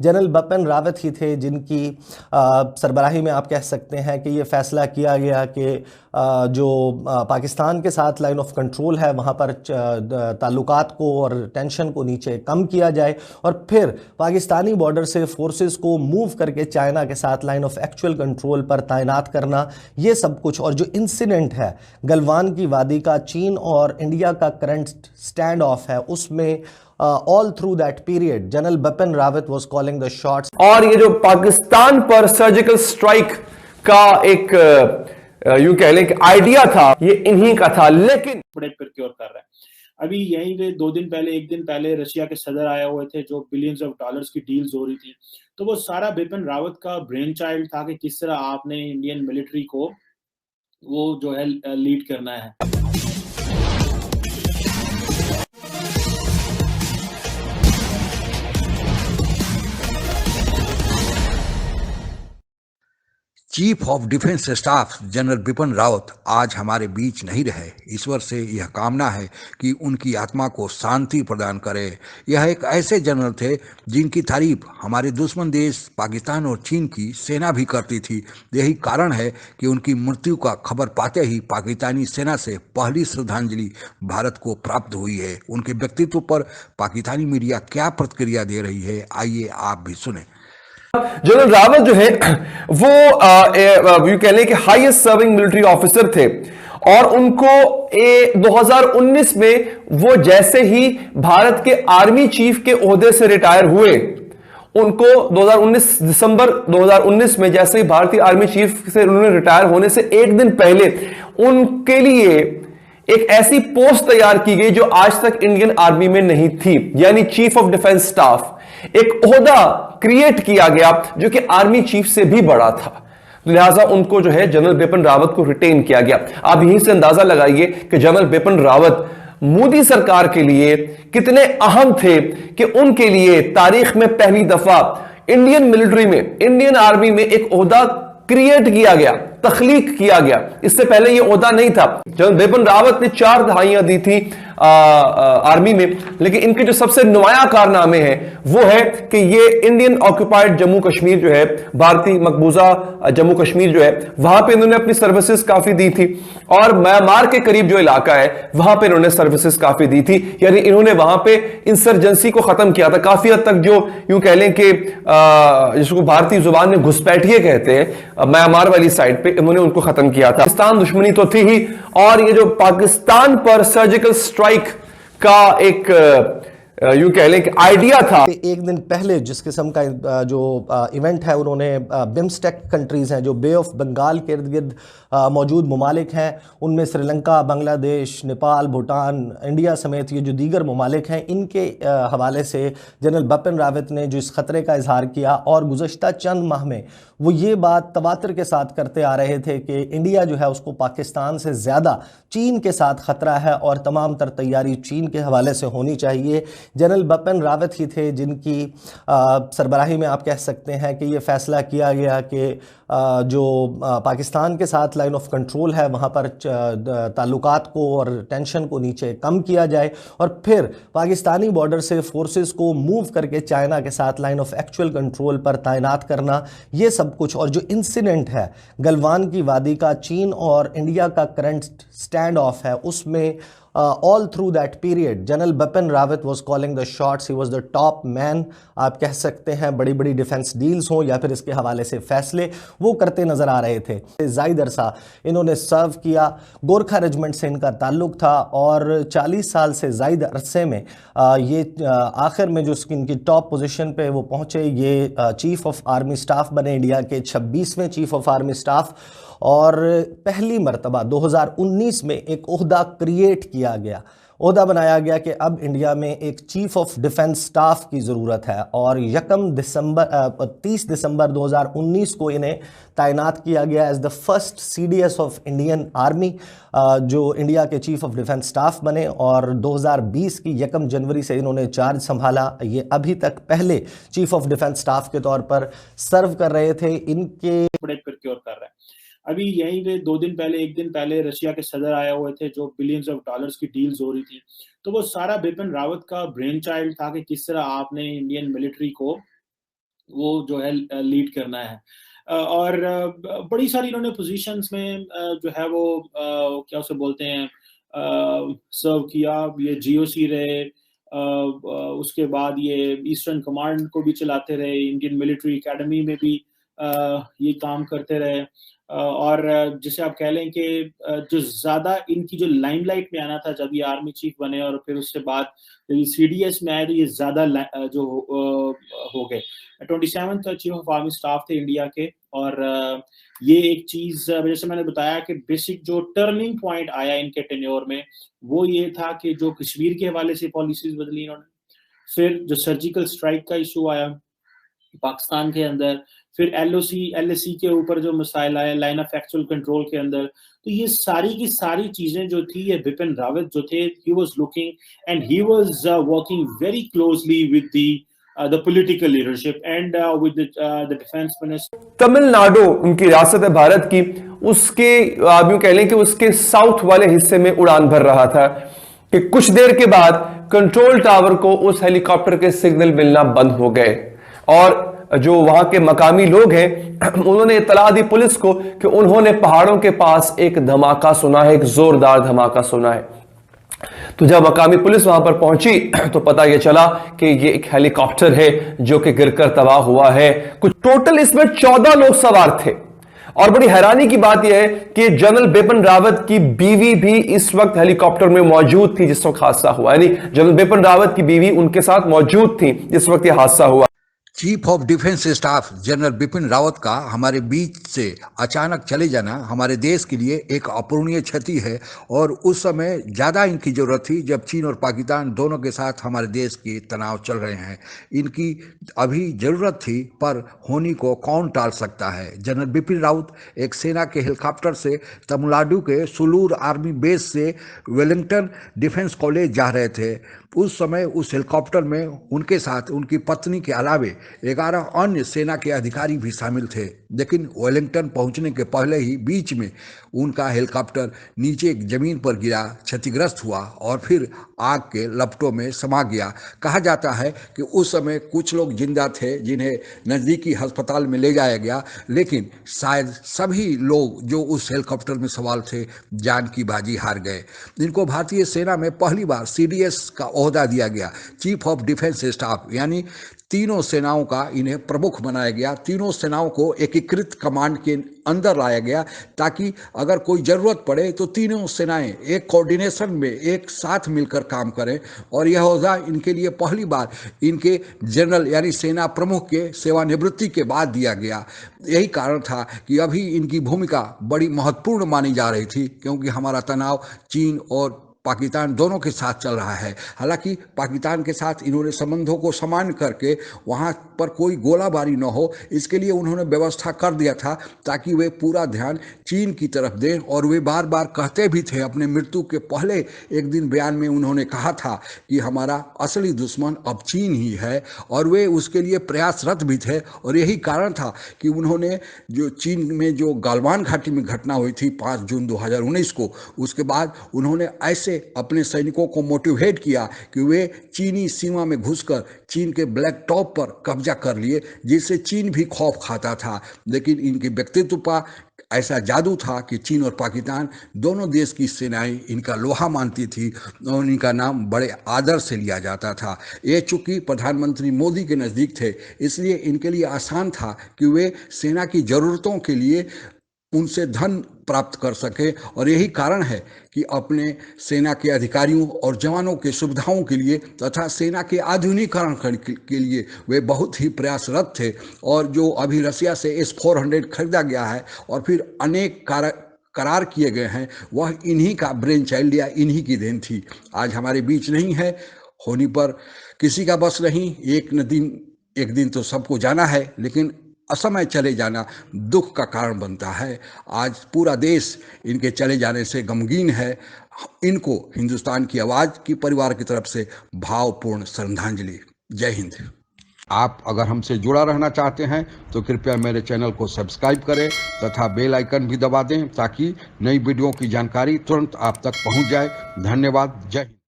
General Bipin Rawat ही थे जिनकी सरबराही में आप कह सकते हैं कि ये फैसला किया गया कि जो पाकिस्तान के साथ लाइन ऑफ कंट्रोल है वहाँ पर ताल्लुकात को और टेंशन को नीचे कम किया जाए और फिर पाकिस्तानी बॉर्डर से फोर्सेस को मूव करके चाइना के साथ लाइन ऑफ एक्चुअल कंट्रोल पर तैनात करना, ये सब कुछ। और जो इंसिडेंट है गलवान की वादी का, चीन और इंडिया का करंट स्टैंड ऑफ है, उसमें all through that period general Bipin Rawat was calling the shots. और ये जो पाकिस्तान पर सर्जिकल स्ट्राइक का एक यूं कह लें कि आइडिया था, ये इन्हीं का था। लेकिन बड़े प्रिक्योर कर रहा है। अभी यहीं पे 2 दिन पहले, 1 दिन पहले रशिया के सदर आए हुए थे, जो बिलियंस ऑफ डॉलर्स की डील्स हो रही थी। तो वो सारा बिपिन रावत का ब्रेन चाइल्ड था कि किस तरह आपने इंडियन मिलिट्री को वो जो है लीड करना है। Chief of defence staff general Bipin Rawat आज हमारे बीच नहीं रहे। ईश्वर से यह कामना है कि उनकी आत्मा को शांति प्रदान करे। यह एक ऐसे जनरल थे जिनकी तारीफ हमारे दुश्मन देश पाकिस्तान और चीन की सेना भी करती थी। यही कारण है कि उनकी मृत्यु का खबर पाते ही पाकिस्तानी सेना से पहली श्रद्धांजलि भारत को प्राप्त हुई है। उनके व्यक्तित्व पर पाकिस्तानी मीडिया क्या प्रतिक्रिया दे रही है, आइए आप भी सुने। जनरल रावत जो है वो यू कह लें कि हाईएस्ट सर्विंग मिलिट्री ऑफिसर थे और उनको 2019 में वो जैसे ही भारत के आर्मी चीफ के ओहदे से रिटायर हुए, उनको 2019 दिसंबर 2019 में जैसे ही भारतीय आर्मी चीफ से उन्होंने रिटायर होने से एक दिन पहले उनके लिए एक ऐसी पोस्ट तैयार की गई जो आज तक इंडियन आर्मी में नहीं थी, यानी चीफ ऑफ डिफेंस स्टाफ। एक ओहदा क्रिएट किया गया जो कि आर्मी चीफ से भी बड़ा था, लिहाजा उनको जो है जनरल बिपिन रावत को रिटेन किया गया। आप यहीं से अंदाजा लगाइए कि जनरल बिपिन रावत मोदी सरकार के लिए कितने अहम थे कि उनके लिए तारीख में पहली दफा इंडियन मिलिट्री में, इंडियन आर्मी में एक ओहदा क्रिएट किया गया, तख्लीक किया गया। इससे पहले यह ओहदा नहीं था। जनरल बिपिन रावत ने 4 दहाइयां दी थी आर्मी में, लेकिन इनके जो सबसे नुमाया कारनामे हैं वो है कि ये इंडियन ऑक्युपाइड जम्मू कश्मीर जो है, भारतीय मकबूजा जम्मू कश्मीर जो है, वहां पे इन्होंने अपनी सर्विसेज काफी दी थी और म्यांमार के करीब जो इलाका है वहां पे इन्होंने सर्विसेज काफी दी थी, यानी इन्होंने वहां पे इंसर्जेंसी को खत्म किया था काफी हद तक। जो यूं कह लें कि जिसको भारतीय जुबान में घुसपैठिए कहते हैं, म्यांमार वाली साइड पे इन्होंने उनको खत्म किया था। पाकिस्तान दुश्मनी तो थी ही, और ये जो पाकिस्तान पर सर्जिकल स्ट्राइक का एक यूं कह लें कि आइडिया था। एक दिन पहले जिस किस्म का जो इवेंट है, उन्होंने बिम्स्टेक कंट्रीज हैं जो बे ऑफ बंगाल के इर्द गिर्द मौजूद ममालिक हैं, उनमें श्रीलंका, बांग्लादेश, नेपाल, भूटान, इंडिया समेत ये जो दीगर ममालिक हैं, इनके हवाले से जनरल बिपिन रावत ने जो इस ख़तरे का इजहार किया और गुज़श्ता चंद माह में वो ये बात तवातर के साथ करते आ रहे थे कि इंडिया जो है उसको पाकिस्तान से ज़्यादा चीन के साथ ख़तरा है और तमाम तर तैयारी चीन के हवाले से होनी चाहिए। जनरल बिपिन रावत ही थे जिनकी सरबराही में आप कह सकते हैं कि ये फ़ैसला किया गया कि जो पाकिस्तान के साथ लाइन ऑफ कंट्रोल है वहाँ पर ताल्लुकात को और टेंशन को नीचे कम किया जाए और फिर पाकिस्तानी बॉर्डर से फोर्सेस को मूव करके चाइना के साथ लाइन ऑफ एक्चुअल कंट्रोल पर तैनात करना, ये सब कुछ। और जो इंसिडेंट है गलवान की वादी का, चीन और इंडिया का करंट स्टैंड ऑफ है, उसमें all through that period general Bipin Rawat was calling the shots, he was the top man। आप कह सकते हैं बड़ी बड़ी डिफेंस डील्स हों या फिर इसके हवाले से फैसले वो करते नज़र आ रहे थे। ज़ायद अरसा इन्होंने सर्व किया, गोरखा रेजिमेंट से इनका ताल्लुक़ था और 40 साल से ज़ायद अरसे में ये आखिर में जो इनकी टॉप पोजीशन पे वो पहुँचे, ये चीफ़ ऑफ आर्मी स्टाफ बने, इंडिया के 26वें चीफ़ ऑफ आर्मी स्टाफ। और पहली मरतबा 2019 में एक ओहदा क्रिएट किया गया, ओहदा बनाया गया कि अब इंडिया में एक चीफ ऑफ डिफेंस स्टाफ की ज़रूरत है और 30 दिसंबर 2019 को इन्हें तैनात किया गया as the first CDS of Indian army, जो इंडिया के चीफ ऑफ डिफेंस स्टाफ बने और 2020 की 1 जनवरी से इन्होंने चार्ज संभाला। ये अभी तक पहले चीफ ऑफ डिफेंस स्टाफ के तौर पर सर्व कर रहे थे। इनके बड़े प्रिक्योर कर रहे हैं। अभी यहीं पे 2 दिन पहले, 1 दिन पहले रशिया के सदर आए हुए थे, जो बिलियंस ऑफ डॉलर्स की डील्स हो रही थी। तो वो सारा बिपिन रावत का ब्रेन चाइल्ड था कि किस तरह आपने इंडियन मिलिट्री को वो जो है लीड करना है। और बड़ी सारी इन्होंने पोजीशंस में जो है वो क्या उसे बोलते हैं सर्व किया। ये जीओसी रहे, उसके बाद ये ईस्टर्न कमांड को भी चलाते रहे, इंडियन मिलिट्री एकेडमी में भी ये काम करते रहे। और जिसे आप कह लें कि जो ज़्यादा इनकी जो लाइमलाइट में आना था जब ये आर्मी चीफ बने, और फिर उसके बाद सीडीएस में आए तो ये ज़्यादा जो हो गए। 27th chief of army staff थे इंडिया के। और ये एक चीज़ जैसे मैंने बताया कि बेसिक जो टर्निंग पॉइंट आया इनके टेन्योर में वो ये था कि जो कश्मीर के हवाले से पॉलिसीज बदली इन्होंने, फिर जो सर्जिकल स्ट्राइक का इशू आया पाकिस्तान के अंदर, फिर एलओसी के ऊपर जो मसाइल आए लाइन ऑफ एक्चुअल कंट्रोल के अंदर, तो ये सारी की सारी चीजें जो थी ये बिपिन रावत जो थे he was looking and he was working very closely with the political leadership and with the defense minister। Tamil Nadu उनकी रियासत है भारत की, उसके आप यूं कह लें कि उसके साउथ वाले हिस्से में उड़ान भर रहा था कि कुछ देर के बाद कंट्रोल टावर को उस हेलीकॉप्टर के सिग्नल मिलना बंद हो गए। और जो वहां के मकामी लोग हैं उन्होंने इत्तला दी पुलिस को कि उन्होंने पहाड़ों के पास एक धमाका सुना है, एक जोरदार धमाका सुना है। तो जब मकामी पुलिस वहां पर पहुंची तो पता यह चला कि ये एक हेलीकॉप्टर है जो कि गिरकर तबाह हुआ है। कुछ टोटल इसमें 14 लोग सवार थे। और बड़ी हैरानी की बात यह है कि जनरल बिपिन रावत की बीवी भी इस वक्त हेलीकॉप्टर में मौजूद थी जिस वक्त हादसा हुआ, यानी जनरल बिपिन रावत की बीवी उनके साथ मौजूद थी जिस वक्त यह हादसा हुआ। Chief of defence staff general Bipin Rawat का हमारे बीच से अचानक चले जाना हमारे देश के लिए एक अपूरणीय क्षति है। और उस समय ज़्यादा इनकी ज़रूरत थी जब चीन और पाकिस्तान दोनों के साथ हमारे देश के तनाव चल रहे हैं। इनकी अभी ज़रूरत थी, पर होनी को कौन टाल सकता है। जनरल बिपिन रावत एक सेना के हेलीकॉप्टर से तमिलनाडु के सुलूर आर्मी बेस से वेलिंगटन डिफेंस कॉलेज जा रहे थे। उस समय उस हेलीकॉप्टर में उनके साथ उनकी पत्नी के अलावे 11 अन्य सेना के अधिकारी भी शामिल थे। लेकिन वेलिंगटन पहुंचने के पहले ही बीच में उनका हेलीकॉप्टर नीचे जमीन पर गिरा, क्षतिग्रस्त हुआ और फिर आग के लपटों में समा गया। कहा जाता है कि उस समय कुछ लोग जिंदा थे जिन्हें नज़दीकी अस्पताल में ले जाया गया, लेकिन शायद सभी लोग जो उस हेलीकॉप्टर में सवार थे जान की बाजी हार गए। इनको भारतीय सेना में पहली बार सीडीएस का ओहदा दिया गया, चीफ ऑफ डिफेंस स्टाफ, यानी तीनों सेनाओं का इन्हें प्रमुख बनाया गया। तीनों सेनाओं को एकीकृत कमांड के अंदर लाया गया ताकि अगर कोई ज़रूरत पड़े तो तीनों सेनाएं एक कोऑर्डिनेशन में एक साथ मिलकर काम करें। और यह ओहदा इनके लिए पहली बार इनके जनरल यानी सेना प्रमुख के सेवानिवृत्ति के बाद दिया गया। यही कारण था कि अभी इनकी भूमिका बड़ी महत्वपूर्ण मानी जा रही थी, क्योंकि हमारा तनाव चीन और पाकिस्तान दोनों के साथ चल रहा है। हालांकि पाकिस्तान के साथ इन्होंने संबंधों को समान करके वहाँ पर कोई गोलाबारी न हो, इसके लिए उन्होंने व्यवस्था कर दिया था ताकि वे पूरा ध्यान चीन की तरफ दें। और वे बार बार कहते भी थे, अपने मृत्यु के पहले एक दिन बयान में उन्होंने कहा था कि हमारा असली दुश्मन अब चीन ही है, और वे उसके लिए प्रयासरत भी थे। और यही कारण था कि उन्होंने जो चीन में जो गालवान घाटी में घटना हुई थी 5 जून 2019 को, उसके बाद उन्होंने ऐसे अपने सैनिकों को मोटिवेट किया कि वे चीनी सीमा में घुसकर चीन के ब्लैक टॉप पर कब्जा कर लिए, जिससे चीन भी खौफ खाता था। लेकिन इनके व्यक्तित्व पर ऐसा जादू था कि चीन और पाकिस्तान दोनों देश की सेनाएं इनका लोहा मानती थी और इनका नाम बड़े आदर से लिया जाता था। ये चूंकि प्रधानमंत्री मोदी के नज़दीक थे, इसलिए इनके लिए आसान था कि वे सेना की ज़रूरतों के लिए उनसे धन प्राप्त कर सके। और यही कारण है कि अपने सेना के अधिकारियों और जवानों के सुविधाओं के लिए तथा सेना के आधुनिकीकरण के लिए वे बहुत ही प्रयासरत थे। और जो अभी रसिया से S-400 खरीदा गया है और फिर अनेक करार किए गए हैं, वह इन्हीं का ब्रेन चाइल्ड या इन्हीं की देन थी। आज हमारे बीच नहीं है, होनी पर किसी का बस नहीं। एक दिन तो सबको जाना है, लेकिन असमय चले जाना दुख का कारण बनता है। आज पूरा देश इनके चले जाने से गमगीन है। इनको हिंदुस्तान की आवाज़ की परिवार की तरफ से भावपूर्ण श्रद्धांजलि। जय हिंद। आप अगर हमसे जुड़ा रहना चाहते हैं तो कृपया मेरे चैनल को सब्सक्राइब करें तथा बेल आइकन भी दबा दें ताकि नई वीडियो की जानकारी तुरंत आप तक पहुंच जाए। धन्यवाद। जय हिंद।